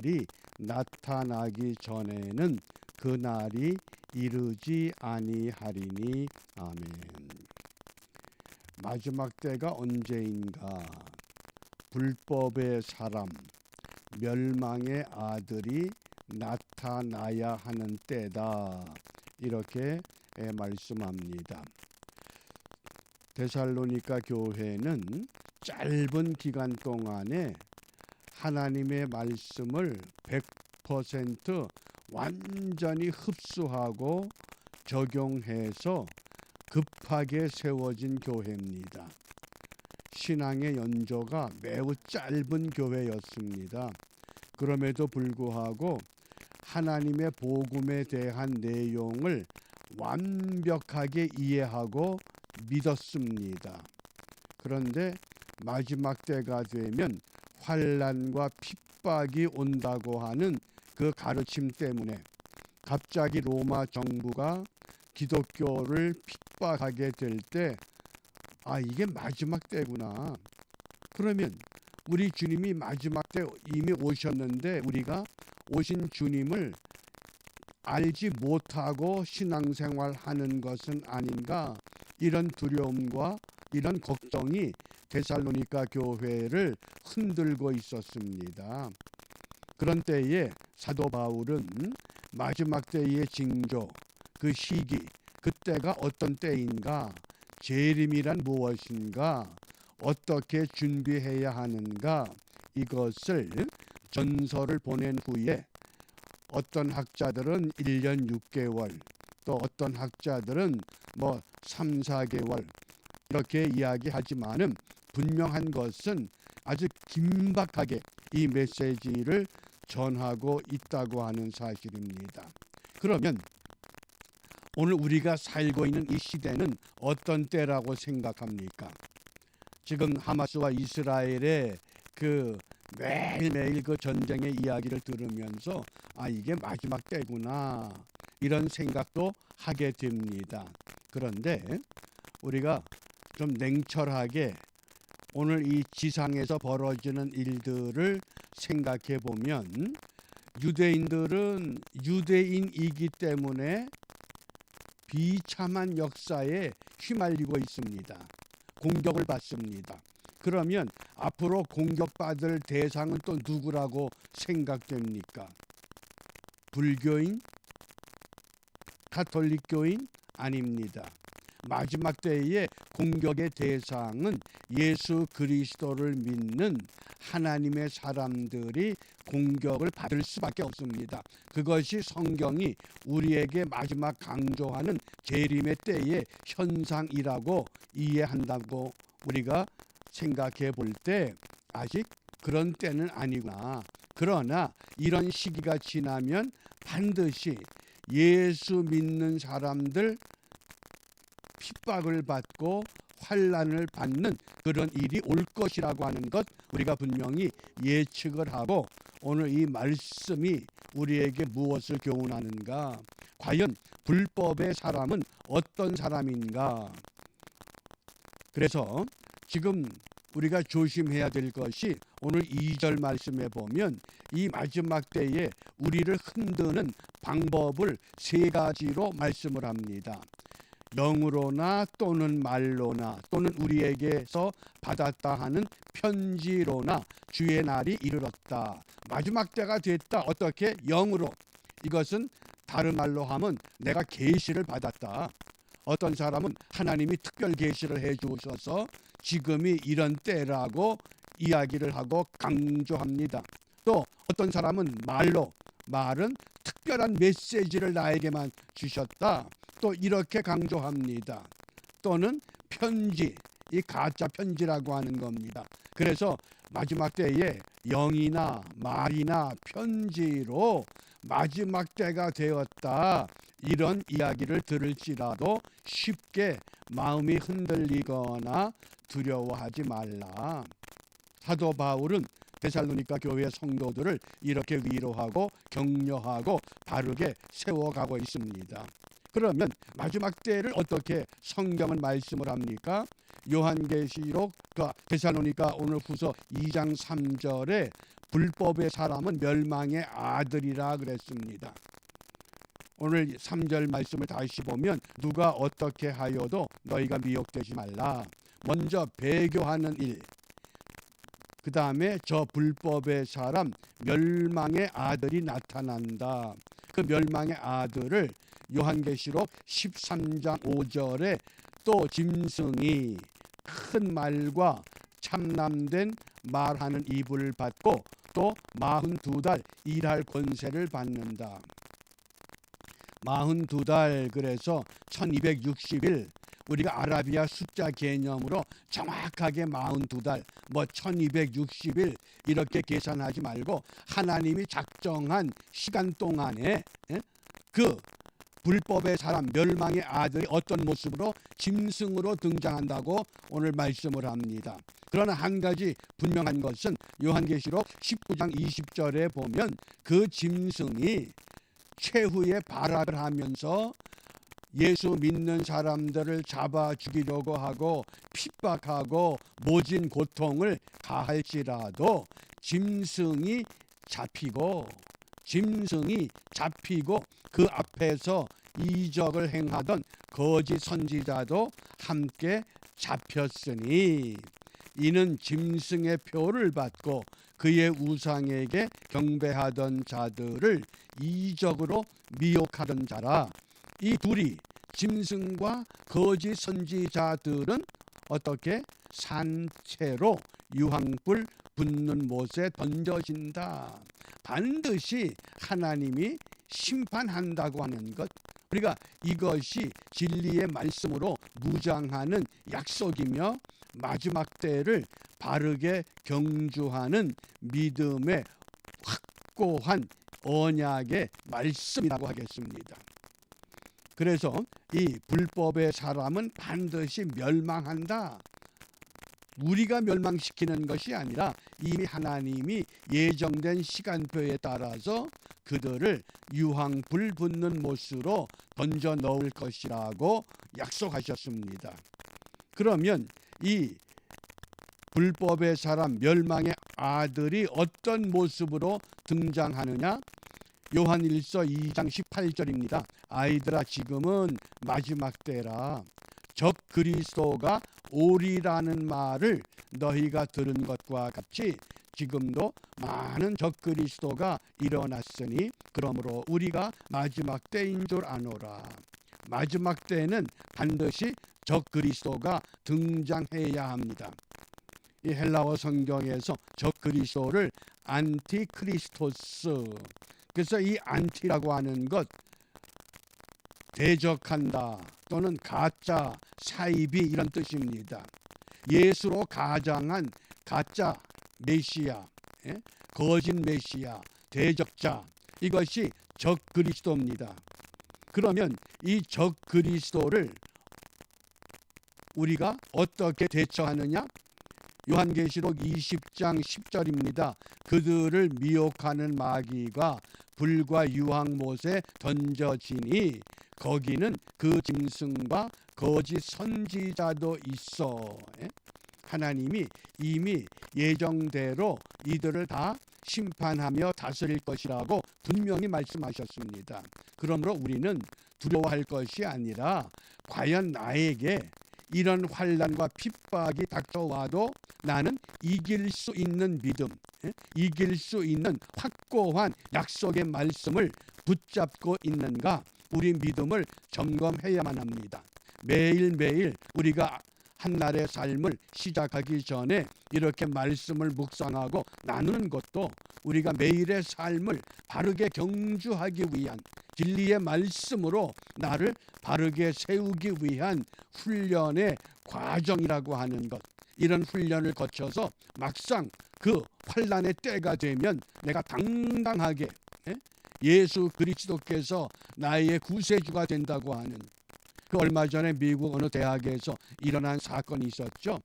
이 나타나기 전에는 그 날이 이르지 아니하리니. 아멘. 마지막 때가 언제인가? 불법의 사람, 멸망의 아들이 나타나야 하는 때다. 이렇게 말씀합니다. 데살로니가 교회는 짧은 기간 동안에 하나님의 말씀을 100% 완전히 흡수하고 적용해서 급하게 세워진 교회입니다. 신앙의 연조가 매우 짧은 교회였습니다. 그럼에도 불구하고 하나님의 복음에 대한 내용을 완벽하게 이해하고 믿었습니다. 그런데 마지막 때가 되면 환난과 핍박이 온다고 하는 그 가르침 때문에 갑자기 로마 정부가 기독교를 핍박하게 될 때, 이게 마지막 때구나. 그러면 우리 주님이 마지막 때 이미 오셨는데 우리가 오신 주님을 알지 못하고 신앙생활 하는 것은 아닌가, 이런 두려움과 이런 걱정이 데살로니가 교회를 흔들고 있었습니다. 그런 때에 사도 바울은 마지막 때의 징조, 그 시기, 그때가 어떤 때인가, 재림이란 무엇인가, 어떻게 준비해야 하는가, 이것을 전서를 보낸 후에 어떤 학자들은 1년 6개월, 또 어떤 학자들은 3, 4개월 이렇게 이야기하지만은 분명한 것은 아주 긴박하게 이 메시지를 전하고 있다고 하는 사실입니다. 그러면 오늘 우리가 살고 있는 이 시대는 어떤 때라고 생각합니까? 지금 하마스와 이스라엘의 그 매일매일 그 전쟁의 이야기를 들으면서 이게 마지막 때구나, 이런 생각도 하게 됩니다. 그런데 우리가 좀 냉철하게 오늘 이 지상에서 벌어지는 일들을 생각해 보면 유대인들은 유대인이기 때문에 비참한 역사에 휘말리고 있습니다. 공격을 받습니다. 그러면 앞으로 공격받을 대상은 또 누구라고 생각됩니까? 불교인? 가톨릭교인? 아닙니다. 마지막 때의 공격의 대상은 예수 그리스도를 믿는 하나님의 사람들이 공격을 받을 수밖에 없습니다. 그것이 성경이 우리에게 마지막 강조하는 재림의 때의 현상이라고 이해한다고 우리가 생각해 볼 때 아직 그런 때는 아니구나. 그러나 이런 시기가 지나면 반드시 예수 믿는 사람들 핍박을 받고 환난을 받는 그런 일이 올 것이라고 하는 것 우리가 분명히 예측을 하고, 오늘 이 말씀이 우리에게 무엇을 교훈하는가? 과연 불법의 사람은 어떤 사람인가? 그래서 지금 우리가 조심해야 될 것이 오늘 2절 말씀에 보면 이 마지막 때에 우리를 흔드는 방법을 3가지로 말씀을 합니다. 영으로나 또는 말로나 또는 우리에게서 받았다 하는 편지로나 주의 날이 이르렀다. 마지막 때가 됐다. 어떻게? 영으로. 이것은 다른 말로 하면 내가 계시를 받았다. 어떤 사람은 하나님이 특별 계시를 해주셔서 지금이 이런 때라고 이야기를 하고 강조합니다. 또 어떤 사람은 말은 특별한 메시지를 나에게만 주셨다. 또 이렇게 강조합니다. 또는 편지, 이 가짜 편지라고 하는 겁니다. 그래서 마지막 때에 영이나 말이나 편지로 마지막 때가 되었다, 이런 이야기를 들을지라도 쉽게 마음이 흔들리거나 두려워하지 말라. 사도 바울은 데살로니가 교회 성도들을 이렇게 위로하고 격려하고 바르게 세워가고 있습니다. 그러면 마지막 때를 어떻게 성경은 말씀을 합니까? 요한계시록 데살로니가 오늘 후서 2장 3절에 불법의 사람은 멸망의 아들이라 그랬습니다. 오늘 3절 말씀을 다시 보면 누가 어떻게 하여도 너희가 미혹되지 말라. 먼저 배교하는 일, 그 다음에 저 불법의 사람 멸망의 아들이 나타난다. 그 멸망의 아들을 요한계시록 13장 5절에 또 짐승이 큰 말과 참남된 말하는 입을 받고 또 42달 일할 권세를 받는다. 42달, 그래서 1260일, 우리가 아라비아 숫자 개념으로 정확하게 42달, 1260일 이렇게 계산하지 말고 하나님이 작정한 시간 동안에 그 불법의 사람 멸망의 아들이 어떤 모습으로 짐승으로 등장한다고 오늘 말씀을 합니다. 그러나 한 가지 분명한 것은 요한계시록 19장 20절에 보면 그 짐승이 최후의 발악을 하면서 예수 믿는 사람들을 잡아 죽이려고 하고 핍박하고 모진 고통을 가할지라도 짐승이 잡히고 그 앞에서 이적을 행하던 거짓 선지자도 함께 잡혔으니 이는 짐승의 표를 받고 그의 우상에게 경배하던 자들을 이적으로 미혹하던 자라. 이 둘이, 짐승과 거짓 선지자들은 어떻게 산채로 유황불 붙는 못에 던져진다. 반드시 하나님이 심판한다고 하는 것, 우리가 이것이 진리의 말씀으로 무장하는 약속이며 마지막 때를 바르게 경주하는 믿음의 확고한 언약의 말씀이라고 하겠습니다. 그래서 이 불법의 사람은 반드시 멸망한다. 우리가 멸망시키는 것이 아니라 이미 하나님이 예정된 시간표에 따라서 그들을 유황불 붙는 못으로 던져 넣을 것이라고 약속하셨습니다. 그러면 이 불법의 사람 멸망의 아들이 어떤 모습으로 등장하느냐? 요한일서 2장 18절입니다. 아이들아, 지금은 마지막 때라. 적 그리스도가 오리라는 말을 너희가 들은 것과 같이 지금도 많은 적 그리스도가 일어났으니 그러므로 우리가 마지막 때인 줄 아노라. 마지막 때에는 반드시 적 그리스도가 등장해야 합니다. 이 헬라어 성경에서 적 그리스도를 안티크리스토스, 그래서 이 안티라고 하는 것, 대적한다 또는 가짜, 사이비 이런 뜻입니다. 예수로 가장한 가짜 메시아, 거짓 메시아, 대적자, 이것이 적 그리스도입니다. 그러면 이 적 그리스도를 우리가 어떻게 대처하느냐? 요한계시록 20장 10절입니다. 그들을 미혹하는 마귀가 불과 유황못에 던져지니 거기는 그 짐승과 거짓 선지자도 있어. 하나님이 이미 예정대로 이들을 다 심판하며 다스릴 것이라고 분명히 말씀하셨습니다. 그러므로 우리는 두려워할 것이 아니라 과연 나에게 이런 환난과 핍박이 닥쳐와도 나는 이길 수 있는 믿음, 이길 수 있는 확고한 약속의 말씀을 붙잡고 있는가? 우리 믿음을 점검해야만 합니다. 매일매일 우리가 한날의 삶을 시작하기 전에 이렇게 말씀을 묵상하고 나누는 것도 우리가 매일의 삶을 바르게 경주하기 위한, 진리의 말씀으로 나를 바르게 세우기 위한 훈련의 과정이라고 하는 것. 이런 훈련을 거쳐서 막상 그 환난의 때가 되면 내가 당당하게 예수 그리스도께서 나의 구세주가 된다고 하는, 그 얼마 전에 미국 어느 대학에서 일어난 사건이 있었죠.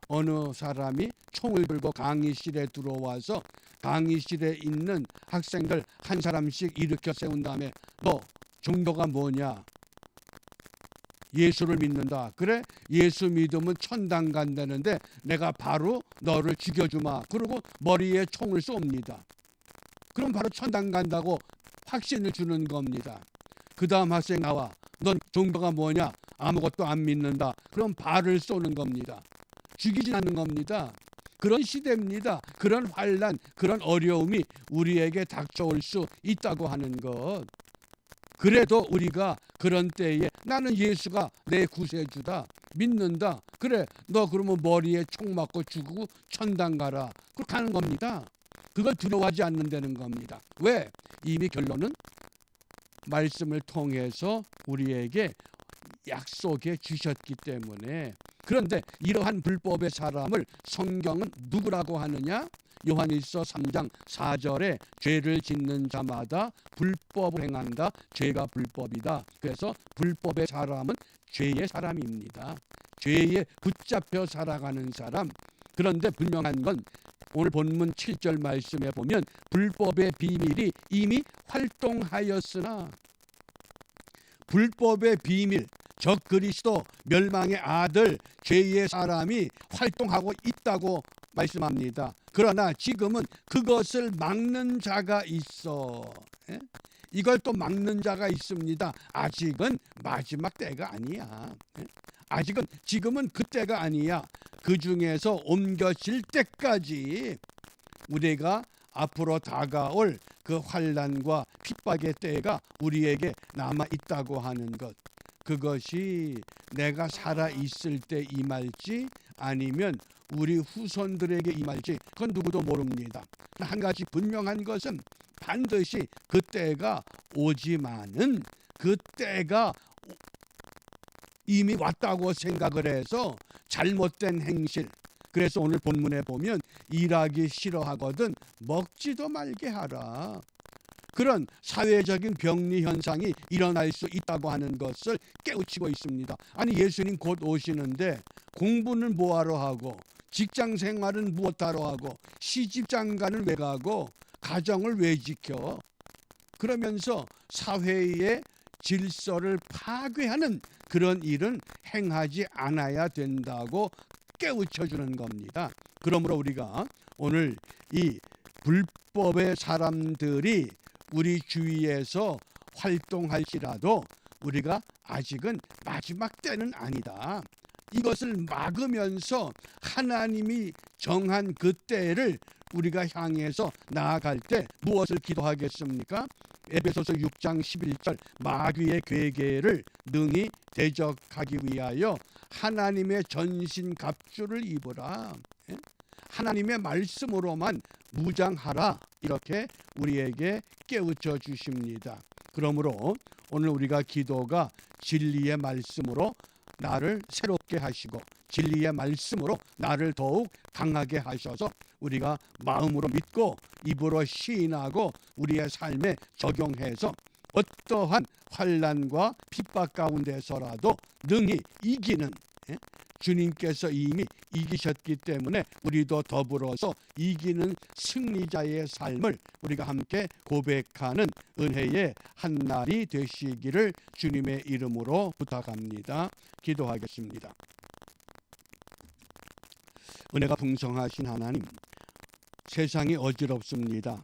어느 사람이 총을 들고 강의실에 들어와서 강의실에 있는 학생들 한 사람씩 일으켜 세운 다음에 너 종교가 뭐냐? 예수를 믿는다. 그래, 예수 믿으면 천당 간다는데 내가 바로 너를 죽여주마. 그러고 머리에 총을 쏩니다. 그럼 바로 천당 간다고 확신을 주는 겁니다. 그 다음 학생 나와. 넌 종교가 뭐냐? 아무것도 안 믿는다. 그럼 발을 쏘는 겁니다. 죽이진 않는 겁니다. 그런 시대입니다. 그런 환난, 그런 어려움이 우리에게 닥쳐올 수 있다고 하는 것. 그래도 우리가 그런 때에 나는 예수가 내 구세주다, 믿는다. 그래, 너 그러면 머리에 총 맞고 죽고 천당 가라. 그렇게 하는 겁니다. 그걸 두려워하지 않는다는 겁니다. 왜? 이미 결론은 말씀을 통해서 우리에게 약속해 주셨기 때문에. 그런데 이러한 불법의 사람을 성경은 누구라고 하느냐? 요한일서 3장 4절에 죄를 짓는 자마다 불법을 행한다. 죄가 불법이다. 그래서 불법의 사람은 죄의 사람입니다. 죄에 붙잡혀 살아가는 사람. 그런데 분명한 건 오늘 본문 7절 말씀에 보면 불법의 비밀이 이미 활동하였으나, 불법의 비밀, 적 그리스도, 멸망의 아들, 죄의 사람이 활동하고 있다고 말씀합니다. 그러나 지금은 그것을 막는 자가 있어. 이걸 또 막는 자가 있습니다. 아직은 마지막 때가 아니야. 아직은, 지금은 그 때가 아니야. 그 중에서 옮겨질 때까지 우리가 앞으로 다가올 그 환난과 핍박의 때가 우리에게 남아 있다고 하는 것. 그것이 내가 살아 있을 때 임할지 아니면 우리 후손들에게 임할지 그건 누구도 모릅니다. 한 가지 분명한 것은 반드시 그 때가 오지만은 그 때가 이미 왔다고 생각을 해서 잘못된 행실, 그래서 오늘 본문에 보면 일하기 싫어하거든 먹지도 말게 하라. 그런 사회적인 병리 현상이 일어날 수 있다고 하는 것을 깨우치고 있습니다. 아니, 예수님 곧 오시는데 공부는 뭐하러 하고, 직장 생활은 무엇하러 하고, 시집 장가는 왜 가고, 가정을 왜 지켜? 그러면서 사회의 질서를 파괴하는 그런 일은 행하지 않아야 된다고 깨우쳐주는 겁니다. 그러므로 우리가 오늘 이 불법의 사람들이 우리 주위에서 활동할지라도 우리가 아직은 마지막 때는 아니다. 이것을 막으면서 하나님이 정한 그 때를 우리가 향해서 나아갈 때 무엇을 기도하겠습니까? 에베소서 6장 11절 마귀의 괴계를 능히 대적하기 위하여 하나님의 전신갑주를 입으라. 하나님의 말씀으로만 무장하라. 이렇게 우리에게 깨우쳐 주십니다. 그러므로 오늘 우리가 기도가 진리의 말씀으로 나를 새롭게 하시고 진리의 말씀으로 나를 더욱 강하게 하셔서 우리가 마음으로 믿고 입으로 시인하고 우리의 삶에 적용해서 어떠한 환난과 핍박 가운데서라도 능히 이기는, 주님께서 이미 이기셨기 때문에 우리도 더불어서 이기는 승리자의 삶을 우리가 함께 고백하는 은혜의 한 날이 되시기를 주님의 이름으로 부탁합니다. 기도하겠습니다. 은혜가 풍성하신 하나님, 세상이 어지럽습니다.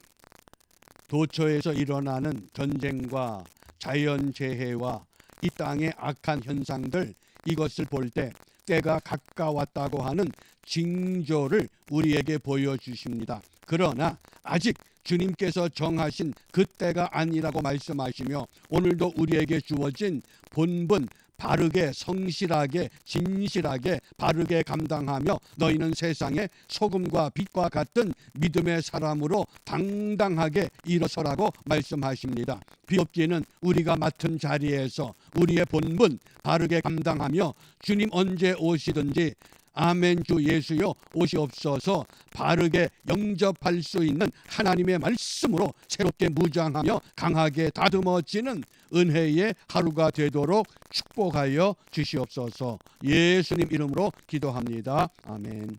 도처에서 일어나는 전쟁과 자연재해와 이 땅의 악한 현상들, 이것을 볼 때 때가 가까웠다고 하는 징조를 우리에게 보여주십니다. 그러나 아직 주님께서 정하신 그 때가 아니라고 말씀하시며 오늘도 우리에게 주어진 본분 바르게, 성실하게, 진실하게, 바르게 감당하며 너희는 세상의 소금과 빛과 같은 믿음의 사람으로 당당하게 일어서라고 말씀하십니다. 비옵기는 우리가 맡은 자리에서 우리의 본분 바르게 감당하며 주님 언제 오시든지 아멘 주 예수여 오시옵소서 바르게 영접할 수 있는 하나님의 말씀으로 새롭게 무장하며 강하게 다듬어지는 은혜의 하루가 되도록 축복하여 주시옵소서. 예수님 이름으로 기도합니다. 아멘.